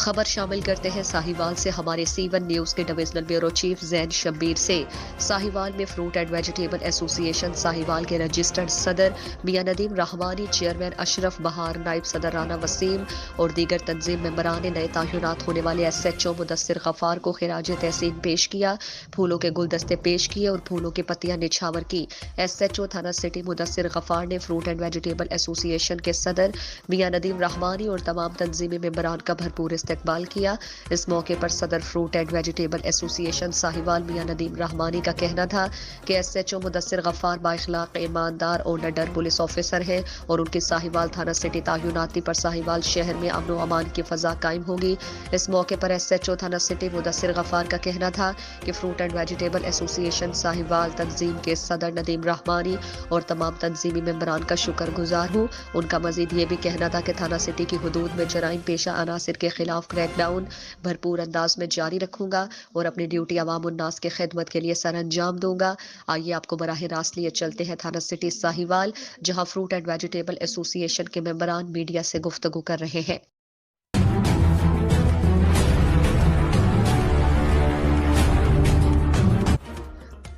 خبر شامل کرتے ہیں ساہیوال سے ہمارے سی1 نیوز کے ڈویژنل بیورو چیف زین شبیر سے۔ ساہیوال میں فروٹ اینڈ ویجیٹیبل ایسوسی ایشن ساہیوال کے رجسٹرڈ صدر میاں ندیم رحمانی، چیئرمین اشرف بہار، نائب صدر رانا وسیم اور دیگر تنظیم ممبران نے نئے تعینات ہونے والے ایس ایچ او مدثر غفار کو خراج تحسین پیش کیا، پھولوں کے گلدستے پیش کیے اور پھولوں کی پتیاں نچھاور کی۔ ایس ایچ او تھانہ سٹی مدثر غفار نے فروٹ اینڈ ویجیٹیبل ایسوسی ایشن کے صدر میاں ندیم رحمانی اور تمام تنظیمی ممبران کا بھرپور استقبال کیا۔ اس موقع پر صدر فروٹ اینڈ ویجیٹیبل ایسوسی ایشن ساہیوال میاں ندیم رحمانی کا کہنا تھا کہ ایس ایچ او مدثر غفار بااخلاق، ایماندار اور نڈر پولیس آفیسر ہیں اور ان کی ساہیوال تھانہ سٹی تعیناتی پر ساہیوال شہر میں امن و امان کی فضا قائم ہوگی۔ اس موقع پر ایس ایچ او تھانہ سٹی مدثر غفار کا کہنا تھا کہ فروٹ اینڈ ویجیٹیبل ایسوسی ایشن ساہیوال تنظیم کے صدر ندیم رحمانی اور تمام تنظیمی ممبران کا شکر گزار ہوں۔ ان کا مزید یہ بھی کہنا تھا کہ تھانہ سٹی کی حدود میں جرائم پیشہ عناصر کے خلاف کریک ڈاؤن بھرپور انداز میں جاری رکھوں گا اور اپنی ڈیوٹی عوام الناس کی خدمت کے لیے سر انجام دوں گا۔ آئیے آپ کو براہ راست لیے چلتے ہیں تھانہ سٹی ساہیوال، جہاں فروٹ اینڈ ویجیٹیبل ایسوسی ایشن کے ممبران میڈیا سے گفتگو کر رہے ہیں۔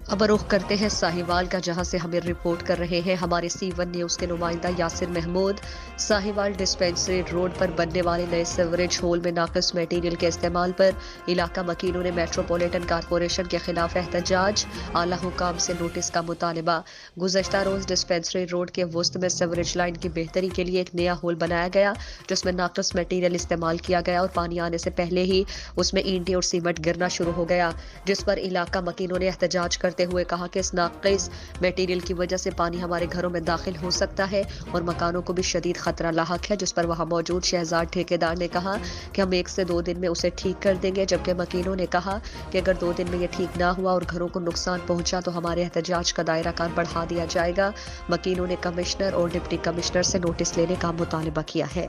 اب رخ کرتے ہیں ساہیوال کا، جہاں سے ہمیں رپورٹ کر رہے ہیں ہمارے سی1 نیوز کے نمائندہ یاسر محمود۔ ساہیوال ڈسپنسری روڈ پر بننے والے نئے سیوریج ہول میں ناقص میٹیریل کے استعمال پر علاقہ مکینوں نے میٹروپولیٹن کارپوریشن کے خلاف احتجاج، اعلیٰ حکام سے نوٹس کا مطالبہ۔ گزشتہ روز ڈسپنسری روڈ کے وسط میں سیوریج لائن کی بہتری کے لیے ایک نیا ہول بنایا گیا، جس میں ناقص میٹیریل استعمال کیا گیا اور پانی آنے سے پہلے ہی اس میں اینٹیں اور سیمنٹ گرنا شروع ہو گیا، جس پر علاقہ مکینوں نے احتجاج کرتے ہوئے کہا کہ اس ناقص میٹیریل کی وجہ سے پانی ہمارے گھروں میں داخل ہو سکتا ہے اور مکانوں کو بھی شدید خطرہ لاحق ہے، جس پر وہاں موجود شہزاد ٹھیکیدار نے کہا کہ ہم 1 سے 2 دن میں اسے ٹھیک کر دیں گے، جبکہ مکینوں نے کہا کہ اگر 2 دن میں یہ ٹھیک نہ ہوا اور گھروں کو نقصان پہنچا تو ہمارے احتجاج کا دائرہ کار بڑھا دیا جائے گا۔ مکینوں نے کمشنر اور ڈپٹی کمشنر سے نوٹس لینے کا مطالبہ کیا ہے۔